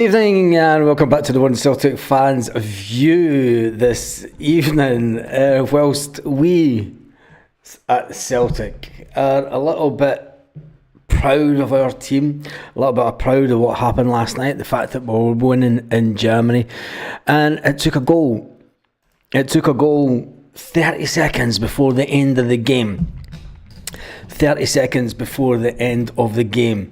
Evening and welcome back to the One Celtic Fans View this evening. Whilst we at Celtic are a little bit proud of our team, a little bit proud of what happened last night, the fact that we were winning in Germany, and it took a goal. It took a goal 30 seconds before the end of the game. 30 seconds before the end of the game.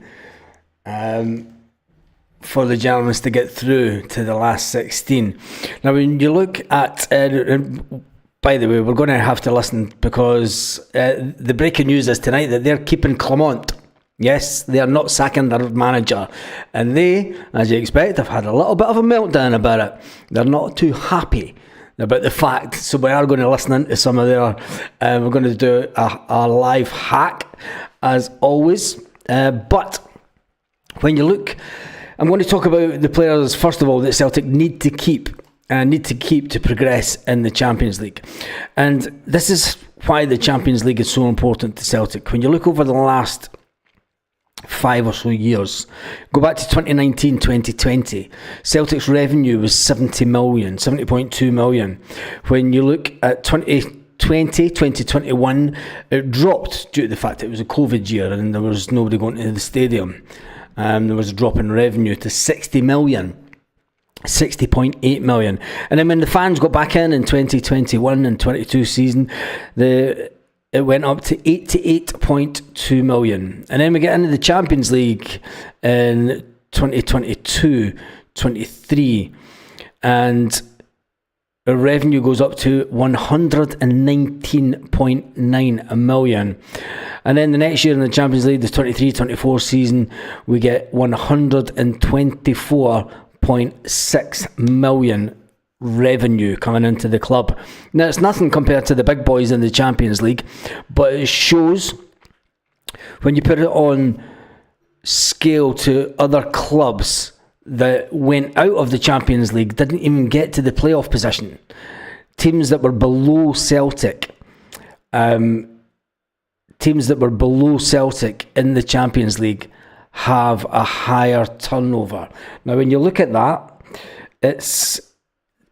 For the Germans to get through to the last 16. Now, when you look at, by the way, we're going to have to listen because the breaking news is tonight that they're keeping Clement. Yes, they are not sacking their manager. And they, as you expect, have had a little bit of a meltdown about it. They're not too happy about the fact. So we are going to listen into some of their, we're going to do a live hack as always. But when you look, I'm going to talk about the players, first of all, that Celtic need to keep to progress in the Champions League. And this is why the Champions League is so important to Celtic. When you look over the last 5 or so years, go back to 2019-2020, Celtic's revenue was 70.2 million. When you look at 2021, it dropped due to the fact that it was a COVID year and there was nobody going to the stadium. There was a drop in revenue to 60 million, 60.8 million. And then when the fans got back in 2021 and 22 season, it went up to 88.2 million. And then we get into the Champions League in 2022-23, and the revenue goes up to 119.9 million. And then the next year in the Champions League, the 23-24 season, we get 124.6 million revenue coming into the club. Now, it's nothing compared to the big boys in the Champions League, but it shows when you put it on scale to other clubs that went out of the Champions League, didn't even get to the playoff position. Teams that were below Celtic, teams that were below Celtic in the Champions League have a higher turnover. Now, when you look at that, it's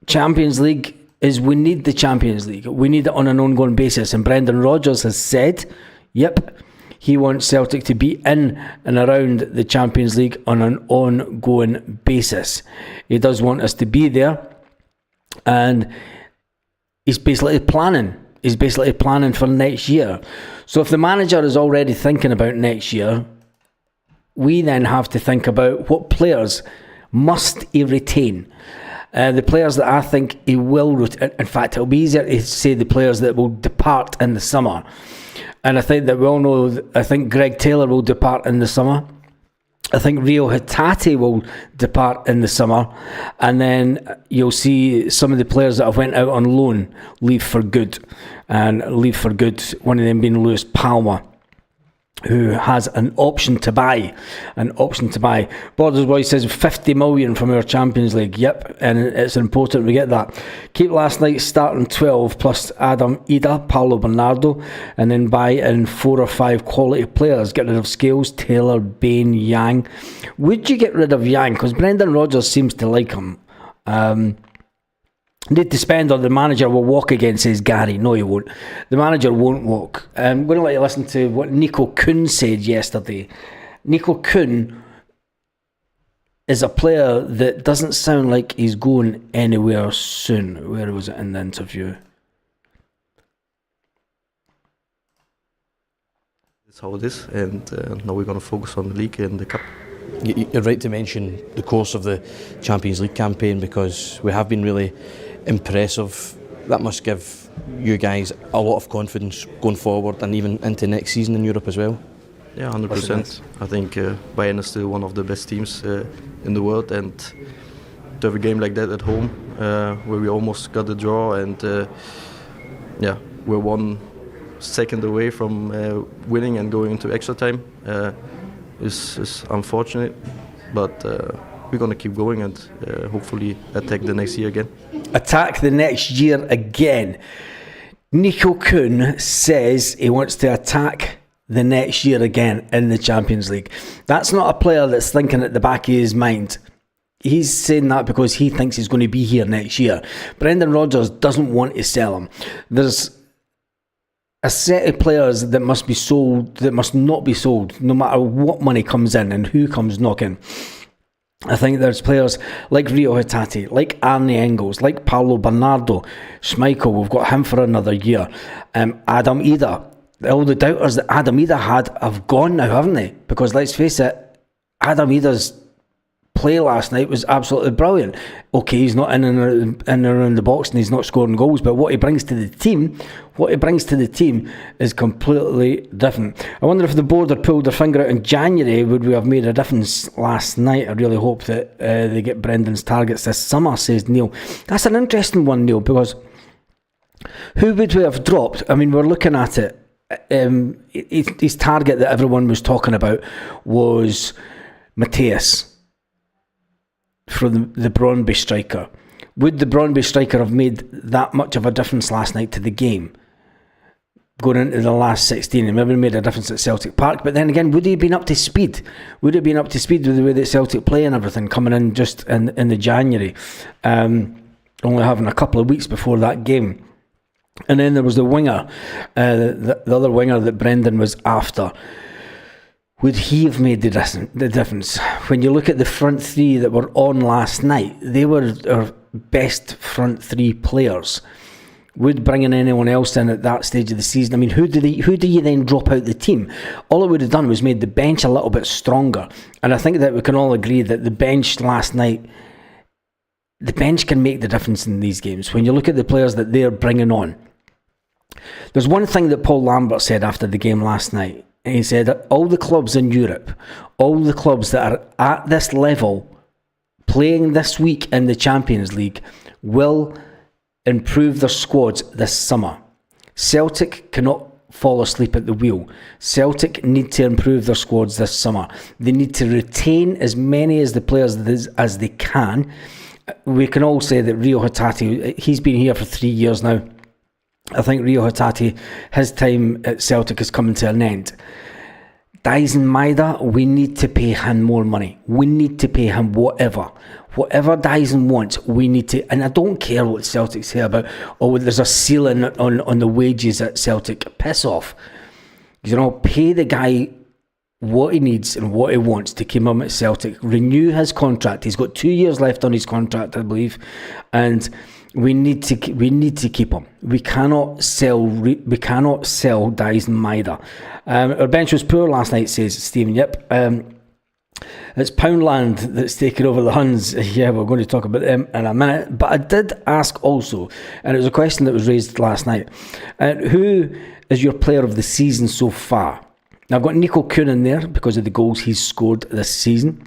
Champions League we need the Champions League. We need it on an ongoing basis. And Brendan Rodgers has said, yep, he wants Celtic to be in and around the Champions League on an ongoing basis. He does want us to be there, and he's basically planning. He's basically planning for next year. So if the manager is already thinking about next year, we then have to think about what players must he retain. The players that I think he will retain. In fact, it'll be easier to say the players that will depart in the summer. And I think that we all know, I think Greg Taylor will depart in the summer. I think Rio Hatate will depart in the summer. And then you'll see some of the players that have went out on loan leave for good. And leave for good, one of them being Lewis Palmer, who has an option to buy. Borders Boy says 50 million from our Champions League. Yep, and it's important we get that. Keep last night's starting 12 plus Adam Ida, Paulo Bernardo, and then buy in 4 or 5 quality players. Get rid of Scales, Taylor, Bain, Yang. Would you get rid of Yang? Because Brendan Rodgers seems to like him. Need to spend, or the manager will walk again, says Gary. No, he won't. The manager won't walk. I'm going to let you listen to what Nico Kuhn said yesterday. Nico Kuhn is a player that doesn't sound like he's going anywhere soon. Where was it in the interview? That's how it is, and now we're going to focus on the league and the cup. You're right to mention the course of the Champions League campaign, because we have been really impressive. That must give you guys a lot of confidence going forward and even into next season in Europe as well. Yeah, 100%. I think Bayern is still one of the best teams in the world, and to have a game like that at home where we almost got the draw, and we're 1 second away from winning and going into extra time is unfortunate, but we're going to keep going and hopefully attack the next year again. Attack the next year again. Nico Kuhn says he wants to attack the next year again in the Champions League. That's not a player that's thinking at the back of his mind, He's saying that because he thinks he's going to be here next year. Brendan Rodgers doesn't want to sell him. There's a set of players that must be sold, that must not be sold, no matter what money comes in and who comes knocking. I think there's players like Rio Hatate, like Arnie Engels, like Paolo Bernardo, Schmeichel, we've got him for another year. Adam Ida, all the doubters that Adam Ida had have gone now, haven't they? Because let's face it, Adam Ida's play last night was absolutely brilliant. Okay, he's not in and around the box and he's not scoring goals, but what he brings to the team is completely different. I wonder if the board had pulled their finger out in January, would we have made a difference last night? I really hope that they get Brendan's targets this summer, says Neil. That's an interesting one, Neil, because who would we have dropped? I mean, we're looking at it. His target that everyone was talking about was Mateus from the Brøndby striker. Would the Brøndby striker have made that much of a difference last night to the game? Going into the last 16, and maybe made a difference at Celtic Park. But then again, would he have been up to speed? Would he have been up to speed with the way that Celtic play and everything coming in just in the January? Only having a couple of weeks before that game. And then there was the winger, the other winger that Brendan was after. Would he have made the difference? When you look at the front three that were on last night, they were our best front three players. Would bringing anyone else in at that stage of the season, I mean, who do you then drop out the team? All it would have done was made the bench a little bit stronger. And I think that we can all agree that the bench last night, the bench can make the difference in these games. When you look at the players that they're bringing on. There's one thing that Paul Lambert said after the game last night. He said that all the clubs in Europe, all the clubs that are at this level, playing this week in the Champions League, will improve their squads this summer. Celtic cannot fall asleep at the wheel. Celtic need to improve their squads this summer. They need to retain as many as the players as they can. We can all say that Rio Hatate, he's been here for 3 years now. I think Rio Hatate, his time at Celtic is coming to an end. Dyson Maeda, we need to pay him more money. We need to pay him whatever Dyson wants, we need to. And I don't care what Celtic say about, oh, there's a ceiling on the wages at Celtic. Piss off. Pay the guy what he needs and what he wants to keep him at Celtic. Renew his contract. He's got 2 years left on his contract, I believe, and we need to keep him. We cannot sell Dyson Maeda. Our bench was poor last night, says Stephen. Yep. It's Poundland that's taken over the Huns. Yeah, we're going to talk about them in a minute. But I did ask also, and it was a question that was raised last night, who is your player of the season so far? Now, I've got Nico Kuhn in there because of the goals he's scored this season,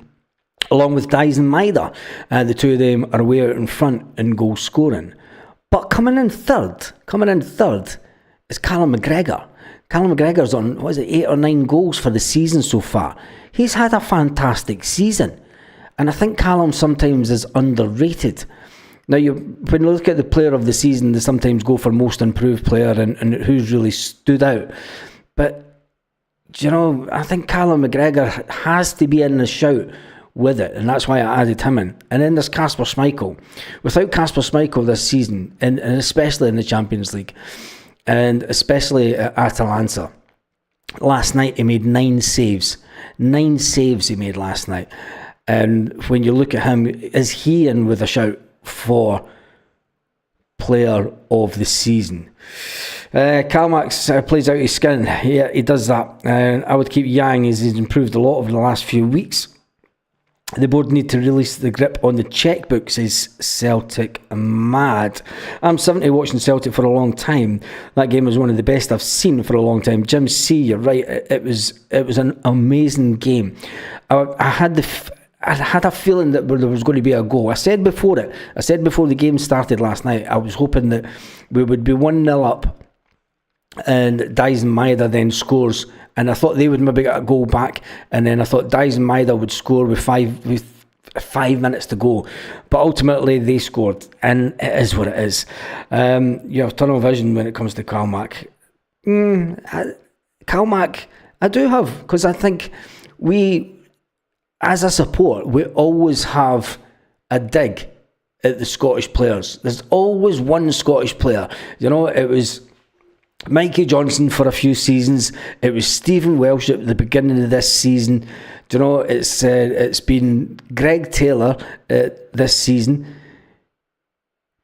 along with Dyson Maeda. The two of them are way out in front in goal scoring. But coming in third is Callum McGregor. Callum McGregor's on, 8 or 9 goals for the season so far. He's had a fantastic season. And I think Callum sometimes is underrated. Now, when you look at the player of the season, they sometimes go for most improved player and who's really stood out. But, I think Callum McGregor has to be in the shout with it, and that's why I added him in. And then there's Kasper Schmeichel. Without Kasper Schmeichel this season, and especially in the Champions League, and especially at Atalanta, last night he made 9 saves. 9 saves he made last night. And when you look at him, is he in with a shout for player of the season? Kalmax plays out his skin. Yeah, he does that. And I would keep Yang, as he's improved a lot over the last few weeks. The board need to release the grip on the chequebook, says Celtic Mad. I'm 70 watching Celtic for a long time. That game was one of the best I've seen for a long time. Jim C, you're right. It was an amazing game. I had a feeling that there was going to be a goal. I said before the game started last night, I was hoping that we would be 1-0 up and Dyson Maeda then scores, and I thought they would maybe get a goal back, and then I thought Dyson Maeda would score with 5 minutes to go, but ultimately they scored, and it is what it is. You have tunnel vision when it comes to Kalmack. Kalmack, I do have, because I think we, as a support, we always have a dig at the Scottish players. There's always one Scottish player. You know, it was Mikey Johnson for a few seasons. It was Stephen Welsh at the beginning of this season. Do you know, it's been Greg Taylor this season.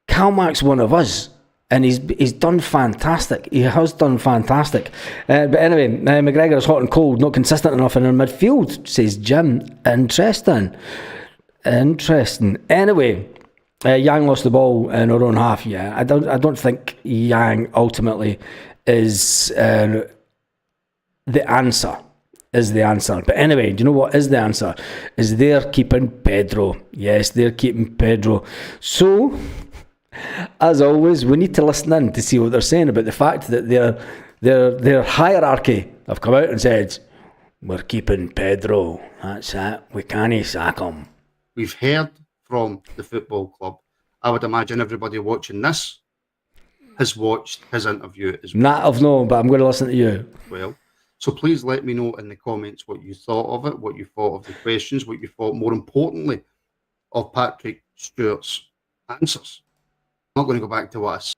Calmack's one of us, and he's done fantastic. He has done fantastic. But anyway, McGregor is hot and cold, not consistent enough in our midfield, says Jim. Interesting. Anyway, Yang lost the ball in our own half. Yeah, I don't think Yang ultimately is the answer. But anyway, do you know what is the answer? Is they're keeping Pedro. Yes, they're keeping Pedro. So, as always, we need to listen in to see what they're saying about the fact that their hierarchy have come out and said, we're keeping Pedro. That's it. We can't sack him. We've heard from the football club. I would imagine everybody watching this has watched his interview as well. Nah, I've known, but I'm going to listen to you. Well, so please let me know in the comments what you thought of it, what you thought of the questions, what you thought, more importantly, of Patrick Stewart's answers. I'm not going to go back to what I said.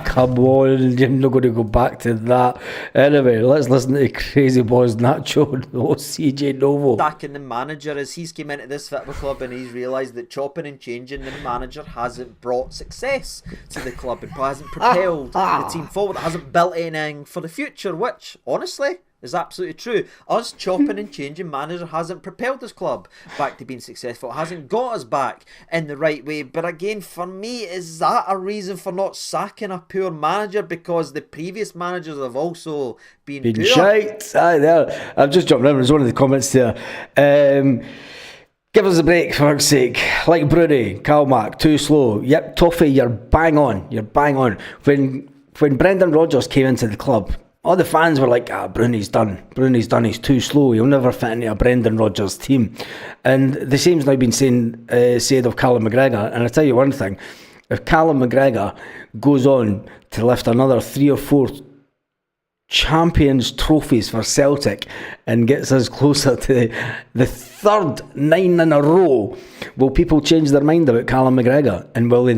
Come on, I'm not going to go back to that. Anyway, let's listen to Crazy Boys Nacho and CJ Novo. Sacking the manager as he's came into this football club and he's realised that chopping and changing the manager hasn't brought success to the club and hasn't propelled the team forward. It hasn't built anything for the future, which, honestly, is absolutely true. Us chopping and changing manager hasn't propelled this club back to being successful. It hasn't got us back in the right way. But again, for me, is that a reason for not sacking a poor manager? Because the previous managers have also been poor. Shite. Aye, there. I've just jumped in. There's one of the comments there. Give us a break, for fuck's sake. Like Bruni, Calmack, too slow. Yep, Toffee, you're bang on. When Brendan Rodgers came into the club, all the fans were like, Bruni's done, he's too slow, he'll never fit into a Brendan Rodgers team. And the same's now been said of Callum McGregor. And I tell you one thing, if Callum McGregor goes on to lift another 3 or 4 Champions trophies for Celtic and gets us closer to the third 9 in a row, will people change their mind about Callum McGregor? And will he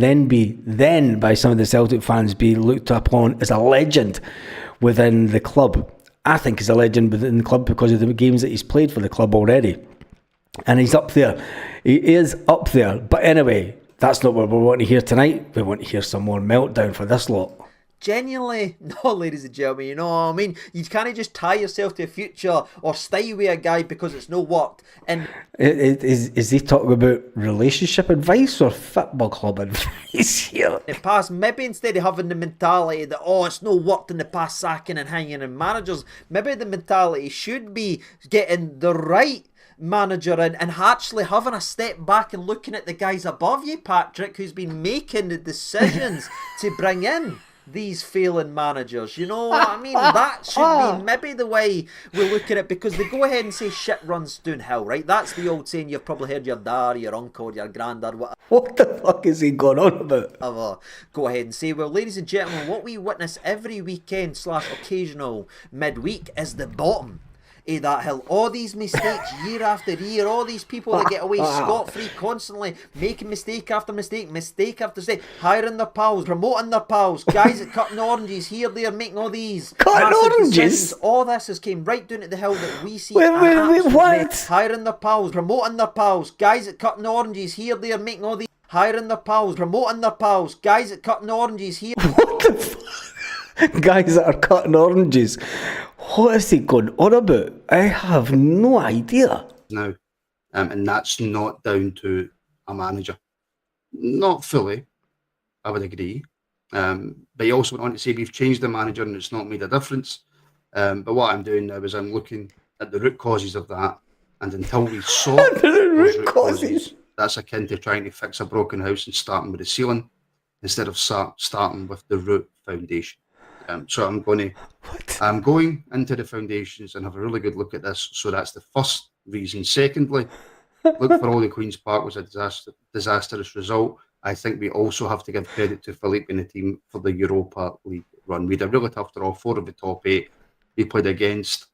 then by some of the Celtic fans be looked upon as a legend within the club? I think he's a legend within the club because of the games that he's played for the club already. And he's up there. He is up there. But anyway, that's not what we want to hear tonight. We want to hear some more meltdown for this lot. Genuinely, no, ladies and gentlemen, you know what I mean? You can't just tie yourself to a future or stay with a guy because it's no worked. And is he talking about relationship advice or football club advice here? In the past, maybe instead of having the mentality that, it's no worked in the past, sacking and hanging in managers, maybe the mentality should be getting the right manager in and actually having a step back and looking at the guys above you, Patrick, who's been making the decisions to bring in these failing managers. You know what I mean? That should be maybe the way we look at it, because they go ahead and say shit runs downhill, right? That's the old saying you've probably heard your dad, your uncle, your granddad, whatever. What the fuck is he going on about? Go ahead and say, well, ladies and gentlemen, what we witness every weekend / occasional midweek is the bottom of that hill. All these mistakes year after year, all these people that get away scot-free constantly, making mistake after mistake after mistake, hiring their pals, promoting their pals, guys that cutting oranges here, there, making all these cutting oranges decisions. All this has came right down to the hill that we see. Wait, what? Hiring their pals, promoting their pals, guys that cutting oranges here, there, making all these, hiring their pals, promoting their pals, guys that cutting oranges here. What the fuck? Guys that are cutting oranges. What is he going on about? I have no idea. Now, and that's not down to a manager. Not fully, I would agree. But he also went on to say we've changed the manager and it's not made a difference. But what I'm doing now is I'm looking at the root causes of that. And until we sort the those root causes, that's akin to trying to fix a broken house and starting with the ceiling instead of starting with the root foundation. So I'm going into the foundations and have a really good look at this. So that's the first reason. Secondly, look, for all the Queen's Park was a disastrous result. I think we also have to give credit to Philippe and the team for the Europa League run. We had a really tough draw, 4 of the top 8 we played against,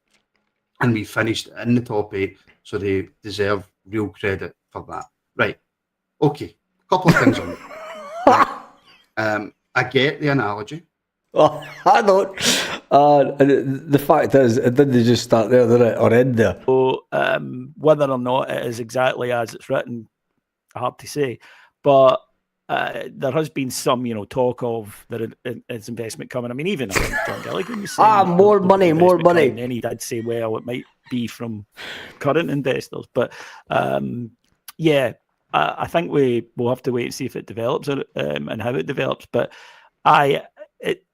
and we finished in the top 8. So they deserve real credit for that. Right. Okay, couple of things on it. Right. I get the analogy. Oh, I don't. The fact is, it didn't just start there, did it, or end there? So whether or not it is exactly as it's written, hard to say. But there has been some, talk of there is investment coming. I mean, even John Gilligan was saying, more money. And then he did say, well, it might be from current investors. But I think we'll have to wait and see if it develops and how it develops. But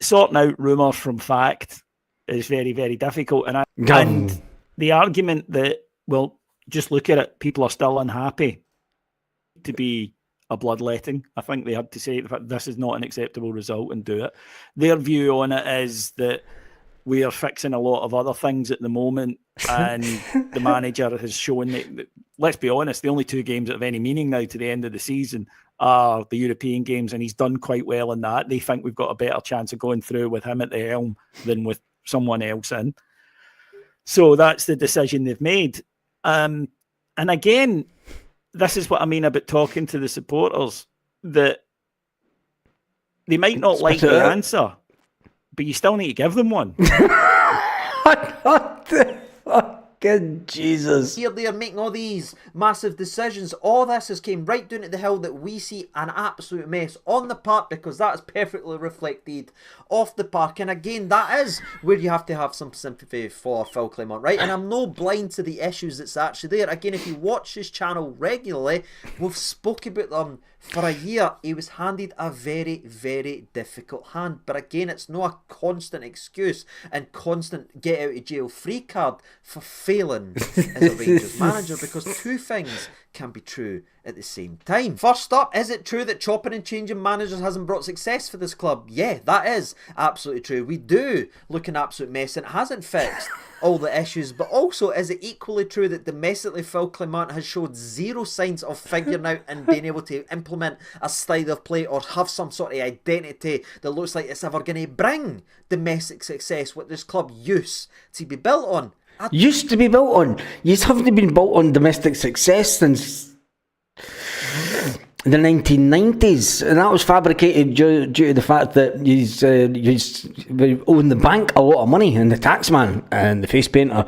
sorting out rumours from fact is very, very difficult. And the argument that, well, just look at it, people are still unhappy to be a bloodletting. I think they had to say that this is not an acceptable result and do it. Their view on it is that we are fixing a lot of other things at the moment, and the manager has shown that, let's be honest, the only 2 games that have any meaning now to the end of the season are the European games, and he's done quite well in that. They think we've got a better chance of going through with him at the helm than with someone else in. So that's the decision they've made. And again, this is what I mean about talking to the supporters, that they might not like the answer, but you still need to give them one. What the fucking Jesus. Here they are making all these massive decisions. All this has came right down to the hill that we see an absolute mess on the park, because that is perfectly reflected off the park. And again, that is where you have to have some sympathy for Phil Clement, right? And I'm no blind to the issues that's actually there. Again, if you watch his channel regularly, we've spoke about them for a year. He was handed a very, very difficult hand. But again, it's not a constant excuse and constant get out of jail free card for failing as a Rangers manager, because 2 things can be true at the same time. First up, is it true that chopping and changing managers hasn't brought success for this club? Yeah, that is absolutely true. We do look an absolute mess and it hasn't fixed all the issues. But also, is it equally true that domestically Phil Clement has showed 0 signs of figuring out and being able to implement a style of play or have some sort of identity that looks like it's ever going to bring domestic success, what this club used to be built on? Used to be built on. You haven't been built on domestic success since the 1990s, and that was fabricated due to the fact that he's owing the bank a lot of money, and the taxman and the face painter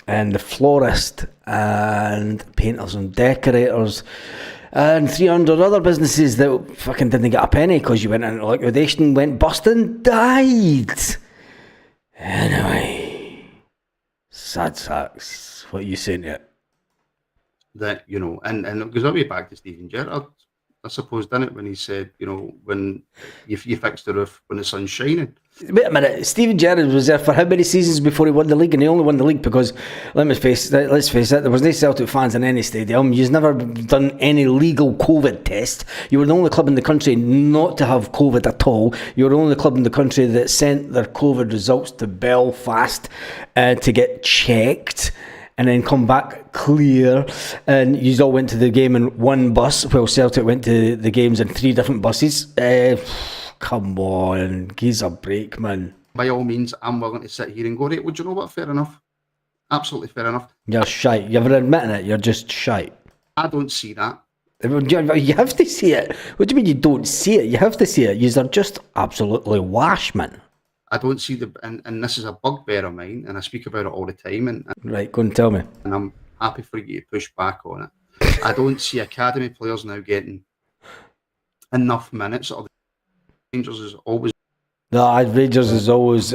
and the florist and painters and decorators and 300 other businesses that fucking didn't get a penny because you went into liquidation, went bust and died. Anyway, sad sacks. What are you saying to it? That, and it goes all the way back to Stephen Gerrard, I suppose, didn't it, when he said, when you fix the roof when the sun's shining. Wait a minute, Stephen Gerrard was there for how many seasons before he won the league? And he only won the league because, let's face it, there was no Celtic fans in any stadium. You've never done any legal COVID test. You were the only club in the country not to have COVID at all. You were the only club in the country that sent their COVID results to Belfast to get checked and then come back clear, and you all went to the game in 1 bus, while Celtic went to the games in 3 different buses. Come on, give a break, man. By all means, I'm willing to sit here and go, right, well, do you know what, fair enough. Absolutely fair enough. You're shite. You're admitting it, you're just shite. I don't see that. You have to see it. What do you mean you don't see it? You have to see it. You're just absolutely wash, man. I don't see and this is a bugbear of mine, and I speak about it all the time. And right, go and tell me. And I'm happy for you to push back on it. I don't see academy players now getting enough minutes. Or the Rangers is always. No, Rangers is always.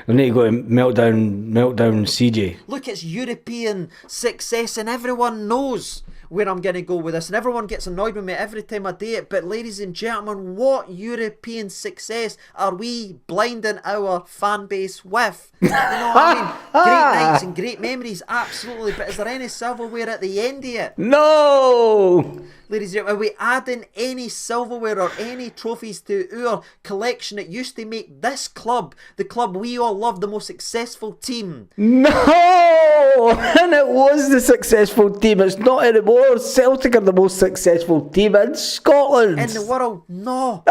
We need to go to meltdown, CJ. Look, it's European success, and everyone knows where I'm going to go with this, and everyone gets annoyed with me every time I do it. But ladies and gentlemen, what European success are we blinding our fan base with? You know what I mean? Great nights and great memories, absolutely. But is there any silverware at the end of it? No! Ladies and gentlemen, are we adding any silverware or any trophies to our collection that used to make this club, the club we all love, the most successful team? No! And it was the successful team. It's not anymore. Celtic are the most successful team in Scotland. Scotland. In the world, no.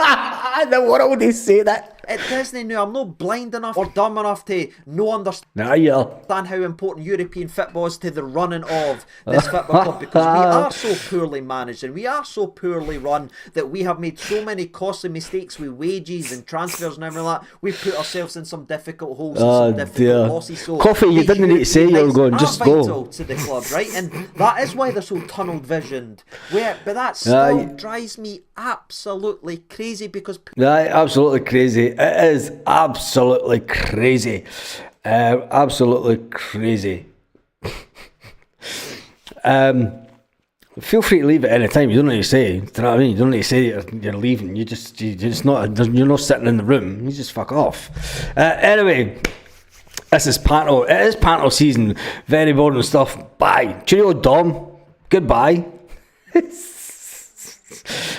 In the world, they say that. It doesn't know. I'm not blind enough or dumb enough to no understand Nah, yeah. how important European football is to the running of this football club, because we are so poorly managed and we are so poorly run that we have made so many costly mistakes with wages and transfers and everything like that. We've put ourselves in some difficult holes and some difficult losses. So Coffee, you didn't need to say you were going, just go. Vital to the club, right? And that is why they're so tunnel visioned. But that still drives me absolutely crazy because Absolutely crazy. It is absolutely crazy. Absolutely crazy. Feel free to leave at any time. You don't need to say. Do you know what I mean? You don't need to say you're leaving. You're not sitting in the room. You just fuck off. Anyway, this is panto. It is panto season. Very boring stuff. Bye. Cheerio, Dom. Goodbye.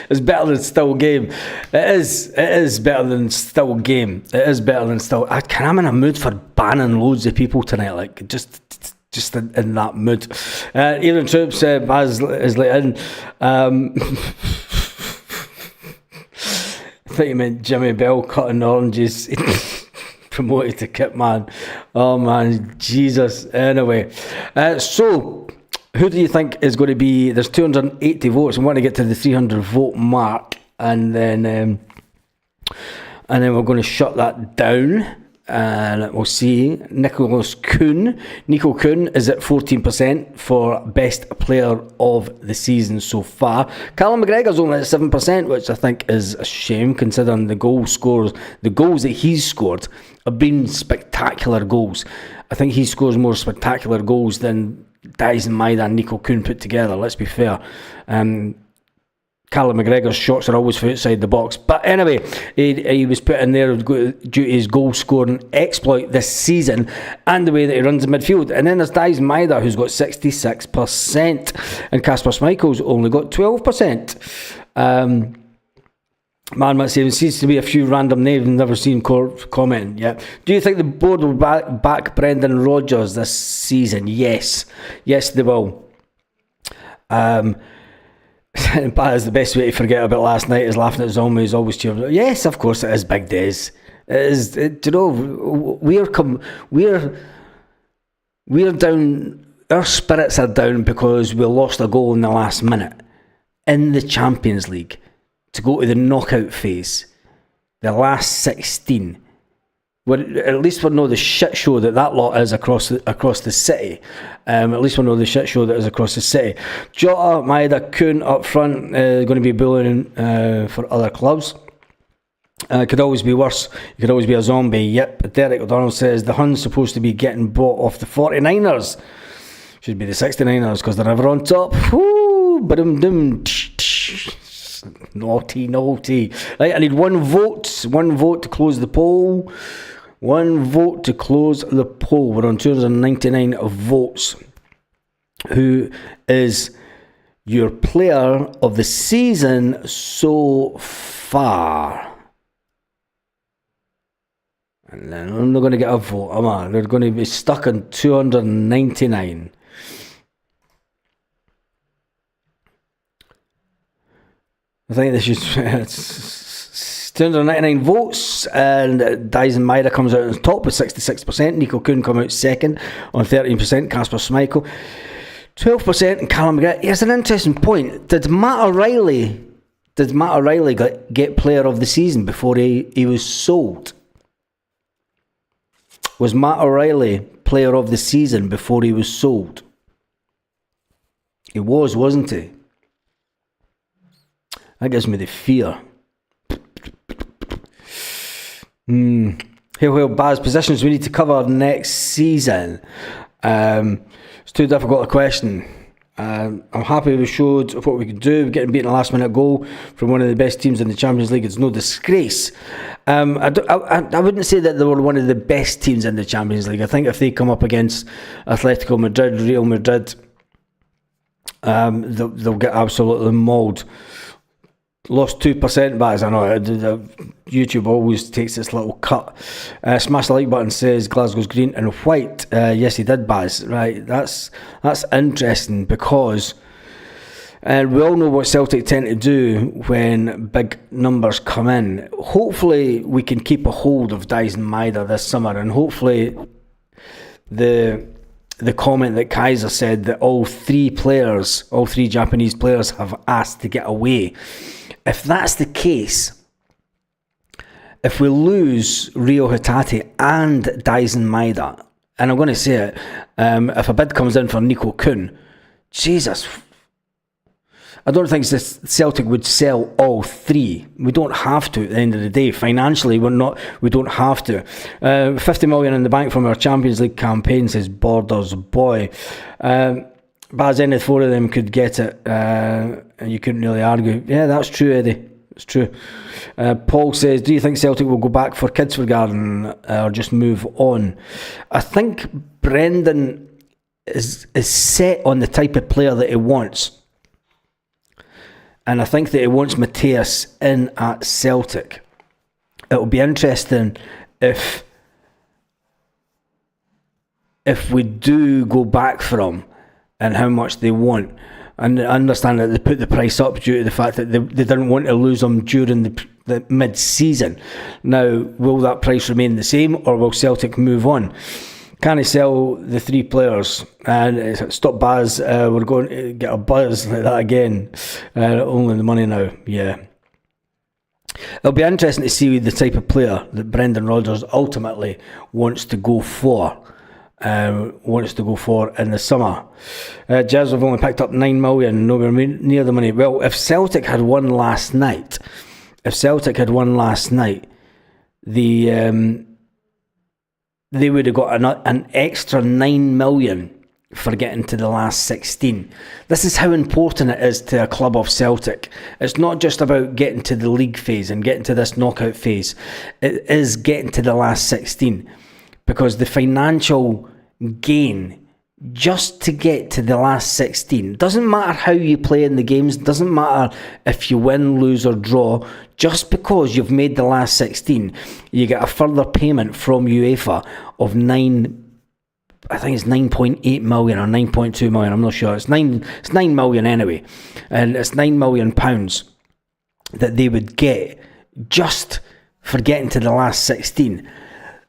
It's better than still game. It is better than still game. It is better than still. I'm in a mood for banning loads of people tonight. Like just in that mood. Evening Troops is let in. I think you meant Jimmy Bell cutting oranges. Promoted to kit man. Oh man, Jesus. Anyway, so. Who do you think is going to be? There's 280 votes. I want to get to the 300 vote mark, and then we're going to shut that down, and we'll see. Nico Kuhn is at 14% for best player of the season so far. Callum McGregor's only at 7%, which I think is a shame considering the goals that he's scored have been spectacular goals. I think he scores more spectacular goals than Dyson Maida and Nico Kuhn put together, let's be fair. Callum McGregor's shots are always for outside the box. But anyway, he was put in there due to his goal scoring exploit this season and the way that he runs in midfield. And then there's Dyson Maida, who's got 66%, and Kasper Schmeichel's only got 12%. Man, there seems to be a few random names never seen comment yet. Do you think the board will back Brendan Rodgers this season? Yes, they will. That is the best way to forget about last night, is laughing at zombies, always cheering. Yes, of course it is, Big Days. It is. Do you know, we're down. Our spirits are down because we lost a goal in the last minute in the Champions League to go to the knockout phase, the last 16. At least we know the shit show that lot is across the city. At least we know the shit show that is across the city. Jota, Maeda, Kuhn up front, going to be bullying for other clubs. It could always be worse. You could always be a zombie. Yep. Derek O'Donnell says the Huns supposed to be getting bought off the 49ers. Should be the 69ers because they're never on top. Woo! Ba-dum-dum. Naughty. Right, I need one vote to close the poll. One vote to close the poll. We're on 299 votes. Who is your player of the season so far? And then I'm not going to get a vote, am I? They're going to be stuck on 299. I think this is 299 votes, and Dyson Maida comes out on top with 66%. Nico Kuhn come out second on 13%. Kasper Schmeichel 12%, and Callum McGregor. Here's an interesting point. Did Matt O'Reilly get player of the season before he was sold? Was Matt O'Reilly player of the season before he was sold? He was, wasn't he? That gives me the fear. Well, Baz, positions we need to cover next season. It's too difficult a question. I'm happy we showed what we could do. We're getting beaten a last minute goal from one of the best teams in the Champions League. It's no disgrace. I wouldn't say that they were one of the best teams in the Champions League. I think if they come up against Atletico Madrid, Real Madrid, they'll get absolutely mauled. Lost 2%, but as I know, YouTube always takes this little cut. Smash the like button, says Glasgow's green and white. Yes, he did, Baz. Right, that's interesting because And we all know what Celtic tend to do when big numbers come in. Hopefully we can keep a hold of Dyson Maeda this summer, and hopefully the comment that Kaiser said that all three Japanese players have asked to get away. If that's the case, if we lose Rio Hatate and Dyson Maeda, and I'm going to say it, if a bid comes in for Nico Kuhn, Jesus, I don't think Celtic would sell all three. We don't have to at the end of the day. Financially, we don't have to. 50 million in the bank from our Champions League campaign, says Borders Boy. But any four of them could get it, and you couldn't really argue. Yeah, that's true, Eddie. It's true. Paul says, do you think Celtic will go back for Kidsforgarden or just move on? I think Brendan is set on the type of player that he wants. And I think that he wants Matthias in at Celtic. It'll be interesting if we do go back for him and how much they want. And I understand that they put the price up due to the fact that they didn't want to lose him during the mid-season. Now, will that price remain the same, or will Celtic move on? Can he sell the three players? And stop Baz, we're going to get a buzz like that again. Only the money now, yeah. It'll be interesting to see the type of player that Brendan Rodgers ultimately wants to go for. In the summer. Jazz have only picked up 9 million, nowhere near the money. Well, if Celtic had won last night, they would have got an extra 9 million for getting to the last 16. This is how important it is to a club of Celtic. It's not just about getting to the league phase and getting to this knockout phase. It is getting to the last 16, because the financial gain just to get to the last 16, doesn't matter how you play in the games, doesn't matter if you win, lose or draw, just because you've made the last 16, you get a further payment from UEFA of 9.8 million or 9.2 million, I'm not sure, it's 9 million anyway, and it's £9 million that they would get just for getting to the last 16.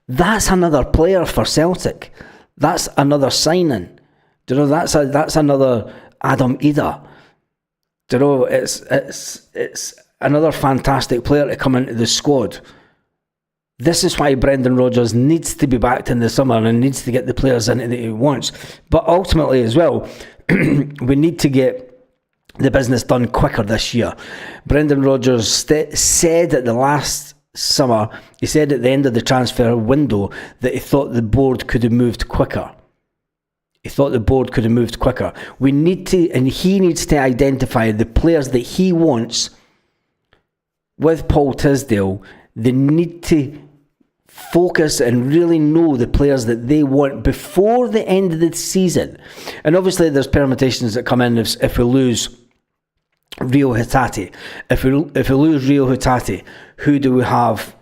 That's another player for Celtic. That's another signing. Do you know, that's another Adam Ida. Do you know, it's another fantastic player to come into the squad. This is why Brendan Rodgers needs to be backed in the summer and needs to get the players in that he wants. But ultimately as well, we need to get the business done quicker this year. Brendan Rodgers said at the last summer, he said at the end of the transfer window that he thought the board could have moved quicker. We need to, and he needs to identify the players that he wants with Paul Tisdale. They need to focus and really know the players that they want before the end of the season. And obviously there's permutations that come in if we lose Rio Hatate. If we lose Rio Hatate, who do we have,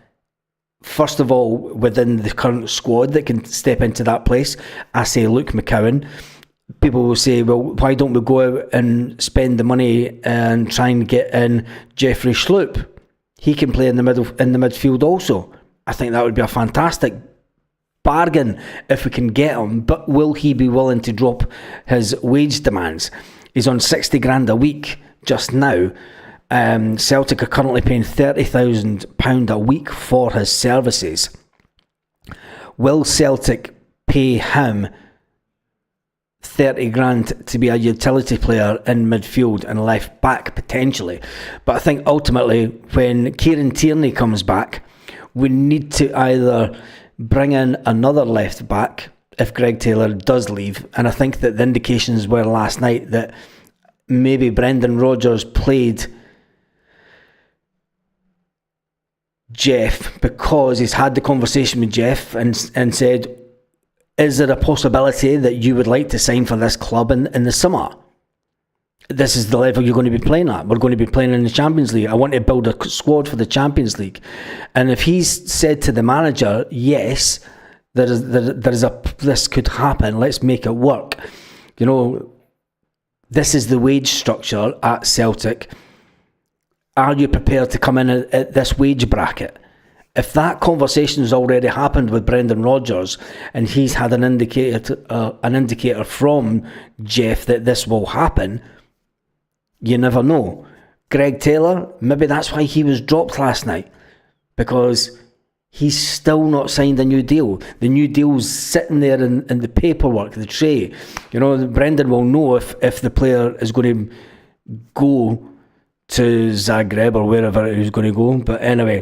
first of all, within the current squad that can step into that place? I say Luke McCowan. People will say, well, why don't we go out and spend the money and try and get in Jeffrey Schlupp? He can play in the midfield also. I think that would be a fantastic bargain if we can get him, but will he be willing to drop his wage demands? He's on 60 grand a week just now. Celtic are currently paying £30,000 a week for his services. Will Celtic pay him 30 grand to be a utility player in midfield and left back potentially? But I think ultimately when Kieran Tierney comes back, we need to either bring in another left back if Greg Taylor does leave, and I think that the indications were last night that maybe Brendan Rodgers played Jeff because he's had the conversation with Jeff and said, is there a possibility that you would like to sign for this club in the summer? This is the level you're going to be playing at. We're going to be playing in the Champions League. I want to build a squad for the Champions League. And if he's said to the manager, yes, this could happen, let's make it work. You know, this is the wage structure at Celtic. Are you prepared to come in at this wage bracket? If that conversation has already happened with Brendan Rodgers and he's had an indicator from Jeff that this will happen, you never know. Greg Taylor, maybe that's why he was dropped last night, because he's still not signed a new deal. The new deal's sitting there in the paperwork, the tray. You know, Brendan will know if the player is going to go to Zagreb or wherever he's going to go. But anyway,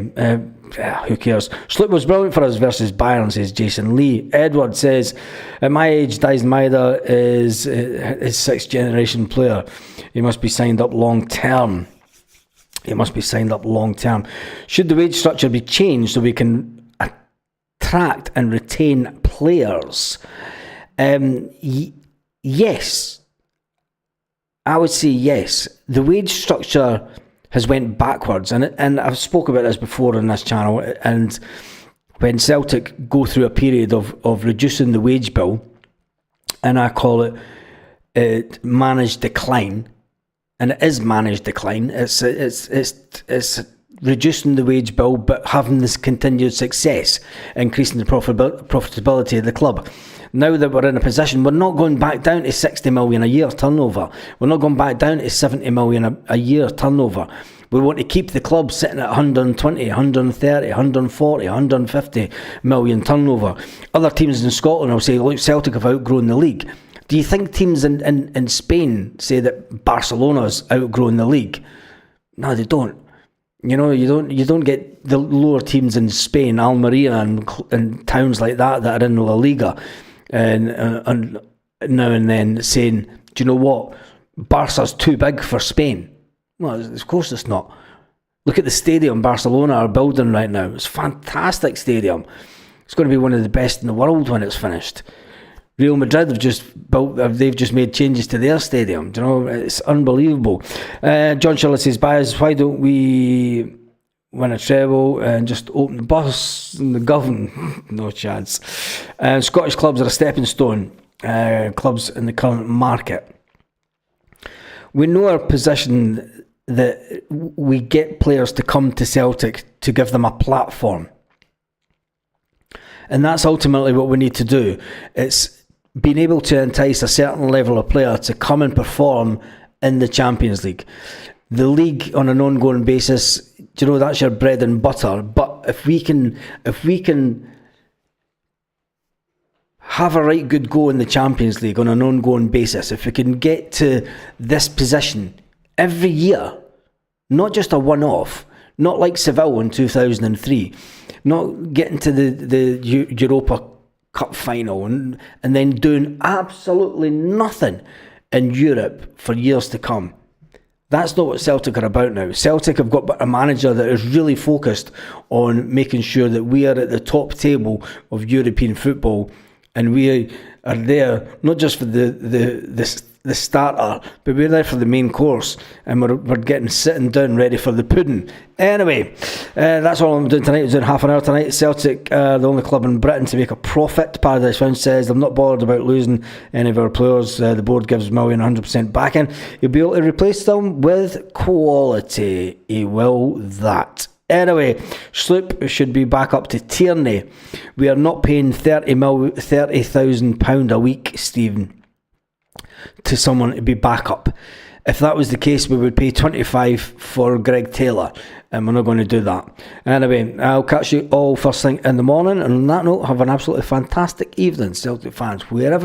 who cares? Sloop was brilliant for us versus Bayern, says Jason Lee. Edward says, at my age, Dyson Maeda is a sixth generation player. He must be signed up long term. Should the wage structure be changed so we can attract and retain players? Yes. I would say yes. The wage structure has went backwards, and I've spoke about this before on this channel, and when Celtic go through a period of reducing the wage bill, and I call it managed decline, and it is managed decline. It's reducing the wage bill, but having this continued success, increasing the profitability of the club. Now that we're in a position, we're not going back down to 60 million a year turnover. We're not going back down to 70 million a year turnover. We want to keep the club sitting at 120, 130, 140, 150 million turnover. Other teams in Scotland will say, look, Celtic have outgrown the league. Do you think teams in Spain say that Barcelona's outgrown the league? No, they don't. You know, you don't get the lower teams in Spain, Almeria and towns like that are in La Liga, and now and then saying, do you know what? Barca's too big for Spain. Well, of course it's not. Look at the stadium Barcelona are building right now. It's a fantastic stadium. It's going to be one of the best in the world when it's finished. Real Madrid they've just made changes to their stadium. Do you know, it's unbelievable. John Shirley says, Bias, why don't we win a treble and just open the bus and the govern? No chance. Scottish clubs are a stepping stone. Clubs in the current market. We know our position that we get players to come to Celtic to give them a platform. And that's ultimately what we need to do. It's being able to entice a certain level of player to come and perform in the Champions League. The league on an ongoing basis, you know, that's your bread and butter. But if we can have a right good go in the Champions League on an ongoing basis, if we can get to this position every year, not just a one-off, not like Seville in 2003, not getting to the Europa Cup final and then doing absolutely nothing in Europe for years to come. That's not what Celtic are about now. Celtic have got a manager that is really focused on making sure that we are at the top table of European football, and we are there not just for the starter, but we're there for the main course, and we're getting sitting down ready for the pudding. Anyway, that's all I'm doing tonight. I'm doing half an hour tonight. Celtic, the only club in Britain to make a profit. Paradise Fund says, I'm not bothered about losing any of our players. The board gives Million 100% backing. He'll be able to replace them with quality. He will that. Anyway, Sloop should be back up to Tierney. We are not paying £30,000 a week, Stephen, to someone to be back up. If that was the case, we would pay 25 for Greg Taylor, and we're not going to do that. Anyway, I'll catch you all first thing in the morning, and on that note, have an absolutely fantastic evening, Celtic fans, wherever